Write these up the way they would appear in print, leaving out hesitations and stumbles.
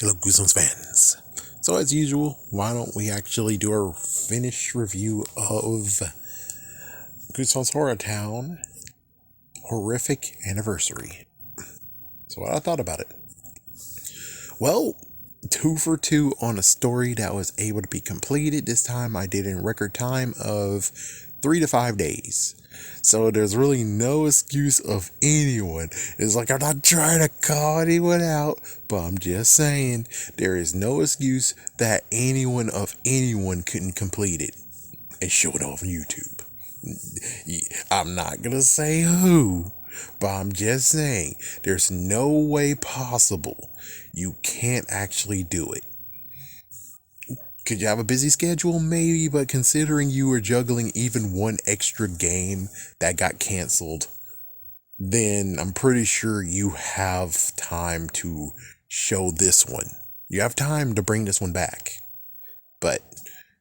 Hello, Goosebumps fans. So, as usual, why don't we actually do our finished review of Goosebumps HorrorTown Horrific Anniversary? So, what I thought about it. Well, 2 for 2 on a story that was able to be completed. This time I did in record time of 3 to 5 days. So there's really no excuse of anyone. It's like I'm not trying to call anyone out, but I'm just saying there is no excuse that anyone couldn't complete it and show it off on YouTube. I'm not gonna say who, but I'm just saying there's no way possible you can't actually do it. Could you have a busy schedule? Maybe, but considering you were juggling even one extra game that got canceled, then I'm pretty sure you have time to show this one. You have time to bring this one back. But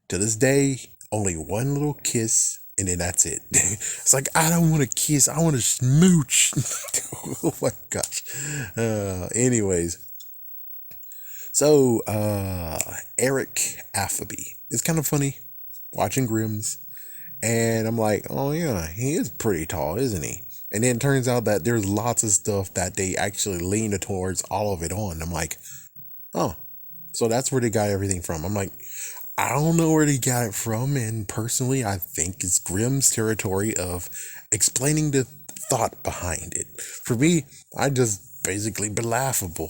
to this day, only one little kiss, and then that's it. It's like, I don't want to kiss, I want to smooch. Oh my gosh. Anyways. So, Eric Appleby. It's kind of funny watching Grimm's, and I'm like, oh yeah, he is pretty tall, isn't he? And then it turns out that there's lots of stuff that they actually lean towards all of it on. I'm like, oh, so that's where they got everything from. I'm like, I don't know where they got it from, and personally, I think it's Grimm's territory of explaining the thought behind it. For me, I just basically be laughable.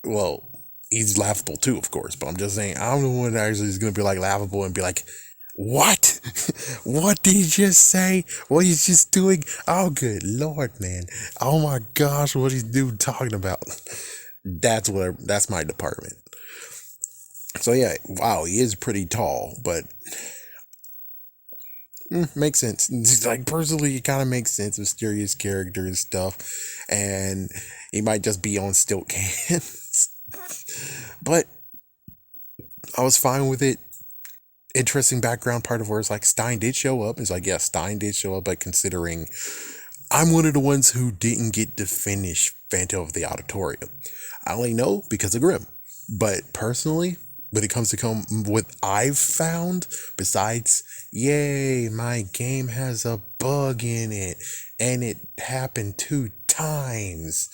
Well, he's laughable too, of course, but I'm just saying, I'm the one that actually is going to be like laughable and be like, what? What did he just say? What he's just doing? Oh, good Lord, man. Oh my gosh, what he's dude talking about? That's my department. So yeah, wow, he is pretty tall, but makes sense. Like personally, it kind of makes sense. Mysterious character and stuff, and he might just be on stilt cans. But I was fine with it. Interesting background part of where it's like Stein did show up. It's like, yeah, Stein did show up, but considering I'm one of the ones who didn't get to finish Phantom of the Auditorium. I only know because of Grimm. But personally, when it comes to what I've found, besides, yay, my game has a bug in it, and it happened 2 times,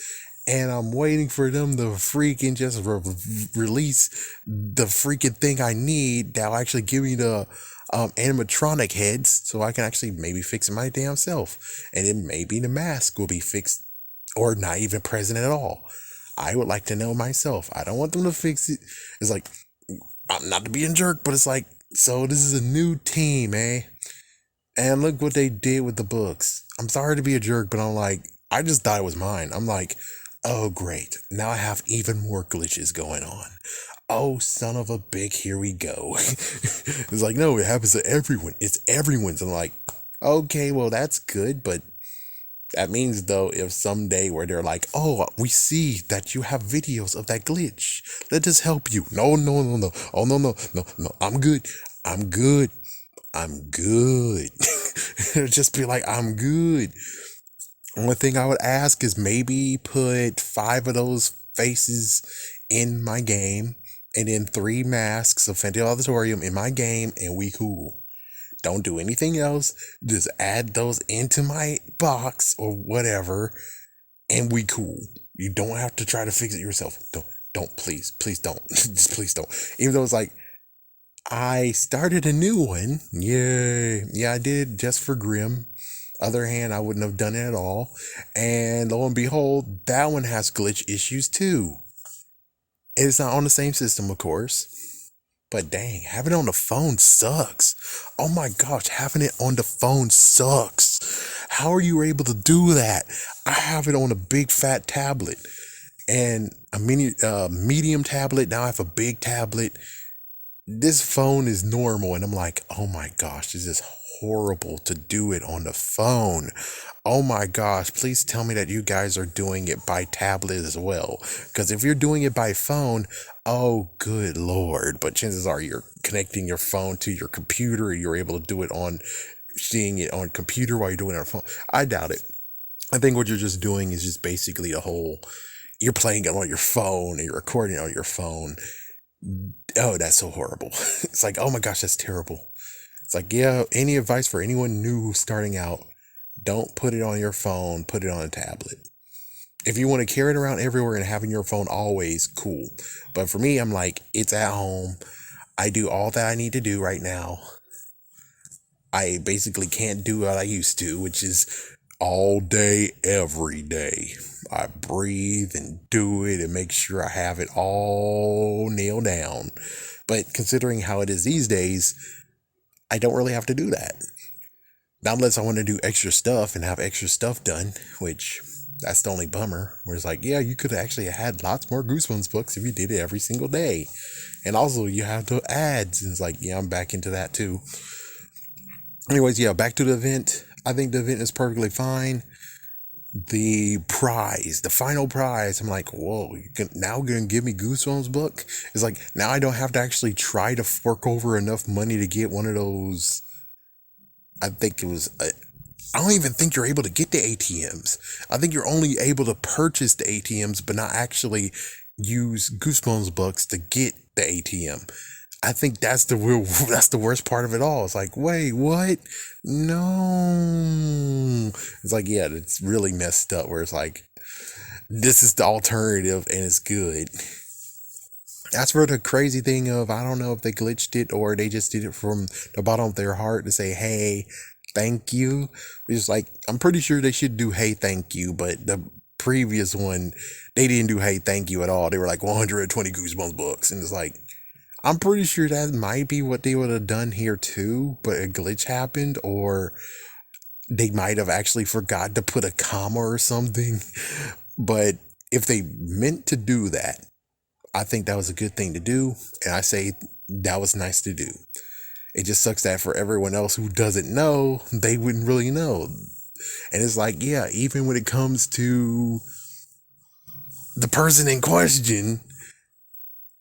and I'm waiting for them to freaking just release the freaking thing I need that'll actually give me the animatronic heads so I can actually maybe fix it my damn self. And then maybe the mask will be fixed or not even present at all. I would like to know myself. I don't want them to fix it. It's like, I'm not to be a jerk, but it's like, so this is a new team, eh? And look what they did with the books. I'm sorry to be a jerk, but I'm like, I just thought it was mine. I'm like, oh great, now I have even more glitches going on. Oh, son of a bitch, here we go. It's like, no, it happens to everyone. It's everyone's. I'm like, okay, well, that's good, but that means, though, if someday where they're like, oh, we see that you have videos of that glitch. Let us help you. No. Oh, no. I'm good. Just be like, I'm good. Only thing I would ask is maybe put 5 of those faces in my game, and then 3 masks of Fenty Auditorium in my game, and we cool. Don't do anything else. Just add those into my box or whatever, and we cool. You don't have to try to fix it yourself. Don't, please don't. Just please don't. Even though it's like, I started a new one. Yay. Yeah, I did just for Grimm. Other hand, I wouldn't have done it at all. And lo and behold, that one has glitch issues too. It's not on the same system, of course. But dang, having it on the phone sucks. Oh my gosh, having it on the phone sucks. How are you able to do that? I have it on a big fat tablet and a medium tablet. Now I have a big tablet. This phone is normal, and I'm like, oh my gosh, this is horrible to do it on the phone. Oh my gosh, please tell me that you guys are doing it by tablet as well. Because if you're doing it by phone, oh good Lord. But chances are you're connecting your phone to your computer, and you're able to do it on, seeing it on computer while you're doing it on phone. I doubt it. I think what you're just doing is just basically a whole, you're playing it on your phone and you're recording it on your phone. Oh, that's so horrible. It's like, oh my gosh, that's terrible. It's like, yeah, any advice for anyone new starting out, don't put it on your phone, put it on a tablet. If you want to carry it around everywhere and having your phone always, cool. But for me, I'm like, it's at home. I do all that I need to do right now. I basically can't do what I used to, which is all day, every day. I breathe and do it and make sure I have it all nailed down. But considering how it is these days, I don't really have to do that. Not unless I want to do extra stuff and have extra stuff done, which that's the only bummer. Where it's like, yeah, you could actually have had lots more Goosebumps books if you did it every single day. And also, you have the ads. And it's like, yeah, I'm back into that too. Anyways, yeah, back to the event. I think the event is perfectly fine. The prize, the final prize, I'm like, whoa, now you're gonna give me Goosebumps book? It's like, now I don't have to actually try to fork over enough money to get one of those. I think it was, I don't even think you're able to get the ATMs. I think you're only able to purchase the ATMs, but not actually use Goosebumps books to get the ATM. I think that's that's the worst part of it all. It's like, wait, what? No. It's like, yeah, it's really messed up where it's like, this is the alternative and it's good. That's for the crazy thing of, I don't know if they glitched it or they just did it from the bottom of their heart to say, hey, thank you. It's like, I'm pretty sure they should do, hey, thank you. But the previous one, they didn't do, hey, thank you at all. They were like 120 Goosebumps books. And it's like, I'm pretty sure that might be what they would have done here too, but a glitch happened, or they might have actually forgot to put a comma or something. But if they meant to do that, I think that was a good thing to do, and I say that was nice to do. It just sucks that for everyone else who doesn't know, they wouldn't really know. And it's like, yeah, even when it comes to the person in question,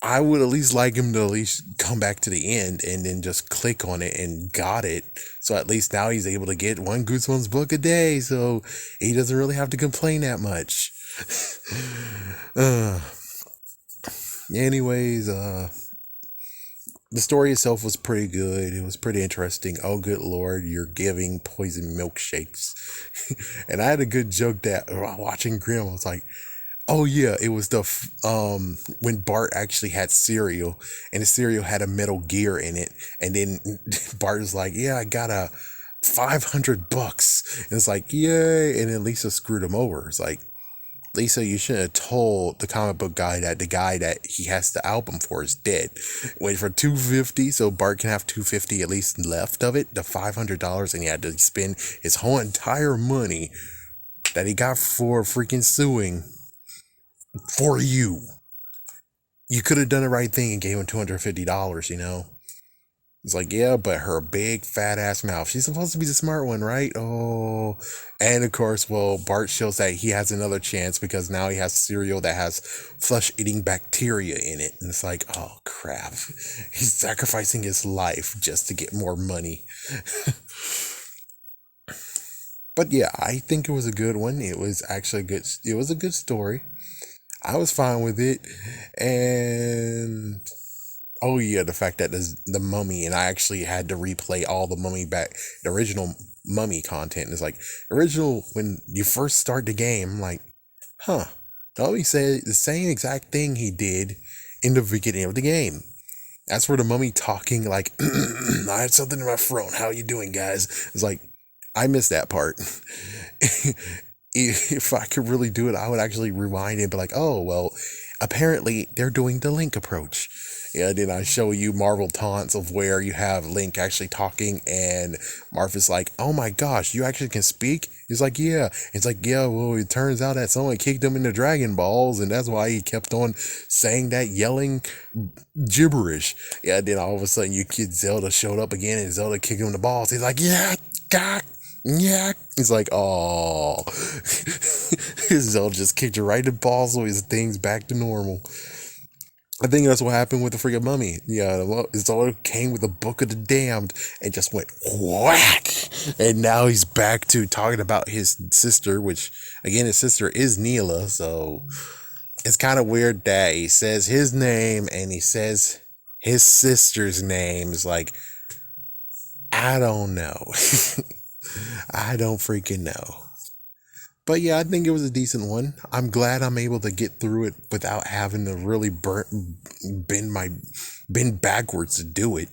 I would at least like him to at least come back to the end and then just click on it and got it. So at least now he's able to get one Goosebumps book a day. So he doesn't really have to complain that much. Anyways, the story itself was pretty good. It was pretty interesting. Oh, good Lord, you're giving poison milkshakes. And I had a good joke that while watching Grimm, I was like, oh yeah, it was the when Bart actually had cereal, and the cereal had a Metal Gear in it, and then Bart was like, "Yeah, I got a $500," and it's like, "Yay!" And then Lisa screwed him over. It's like, Lisa, you shouldn't have told the comic book guy that the guy that he has the album for is dead. Wait for $250, so Bart can have $250 at least left of it, the $500, and he had to spend his whole entire money that he got for freaking suing. For you. You could have done the right thing and gave him $250, you know? It's like, yeah, but her big fat ass mouth. She's supposed to be the smart one, right? Oh. And of course, well, Bart shows that he has another chance because now he has cereal that has flesh eating bacteria in it. And it's like, oh crap. He's sacrificing his life just to get more money. But yeah, I think it was a good one. It was actually it was a good story. I was fine with it. And oh yeah, the fact that the mummy, and I actually had to replay all the the original mummy content. And it's like, original, when you first start the game, I'm like, huh, the mummy said the same exact thing he did in the beginning of the game. That's where the mummy talking like, I had something in my throat. How you doing, guys? It's like, I missed that part. If I could really do it, I would actually rewind and be like, oh, well, apparently they're doing the Link approach. Yeah, then I show you Marvel taunts of where you have Link actually talking, and Marv is like, oh my gosh, you actually can speak? He's like, yeah. It's like, yeah, well, it turns out that someone kicked him in the Dragon Balls, and that's why he kept on saying that yelling gibberish. Yeah, then all of a sudden, you kid Zelda showed up again, and Zelda kicked him in the balls. He's like, yeah, God. Yeah, he's like, oh, Zelda just kicked her right in the balls, so his thing's back to normal. I think that's what happened with the freaking mummy. Yeah, Zelda came with the Book of the Damned and just went whack, and now he's back to talking about his sister, which again, his sister is Neela. So It's kind of weird that he says his name and he says his sister's name. Is like, I don't know. I don't freaking know. But yeah, I think it was a decent one. I'm glad I'm able to get through it without having to really bend backwards to do it.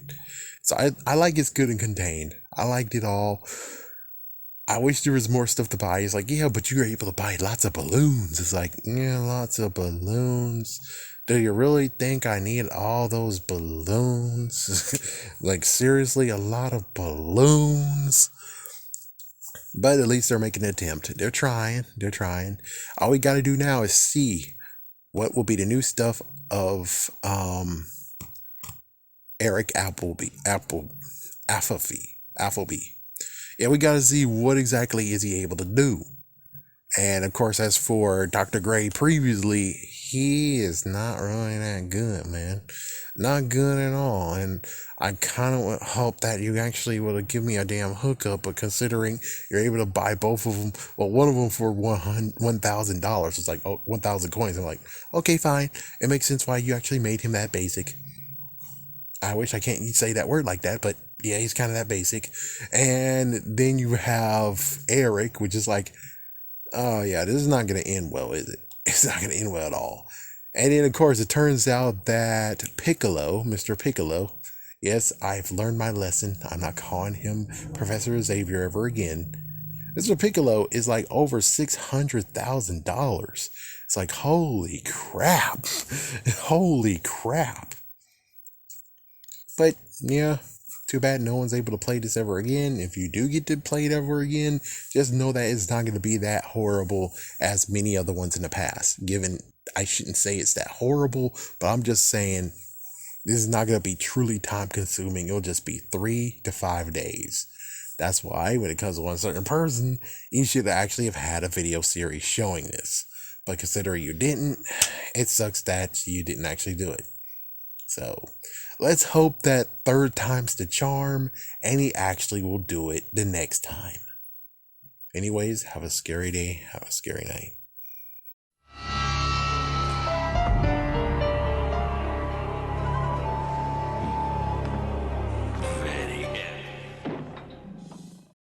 So I like it's good and contained. I liked it all. I wish there was more stuff to buy. It's like, yeah, but you were able to buy lots of balloons. It's like, yeah, lots of balloons. Do you really think I need all those balloons? Like, seriously, a lot of balloons? But at least they're making an attempt. They're trying. They're trying. All we got to do now is see what will be the new stuff of Eric Appleby. Yeah, we got to see what exactly is he able to do. And of course, as for Dr. Gray previously, he is not really that good, man. Not good at all. And I kind of would hope that you actually would have given me a damn hookup, but considering you're able to buy both of them, well, one of them for $1,000. It's like, oh, 1,000 coins. I'm like, okay, fine. It makes sense why you actually made him that basic. I wish I can't say that word like that, but yeah, he's kind of that basic. And then you have Eric, which is like, oh yeah, this is not going to end well, is it? It's not going to end well at all. And then, of course, it turns out that Piccolo, Mr. Piccolo, yes, I've learned my lesson. I'm not calling him Professor Xavier ever again. Mr. Piccolo is like over $600,000. It's like, holy crap. Holy crap. But yeah, too bad no one's able to play this ever again. If you do get to play it ever again, just know that it's not going to be that horrible as many other ones in the past. Given, I shouldn't say it's that horrible, but I'm just saying this is not going to be truly time consuming. It'll just be 3 to 5 days. That's why when it comes to one certain person, you should actually have had a video series showing this. But considering you didn't, it sucks that you didn't actually do it. So let's hope that third time's the charm and he actually will do it the next time. Anyways, have a scary day. Have a scary night.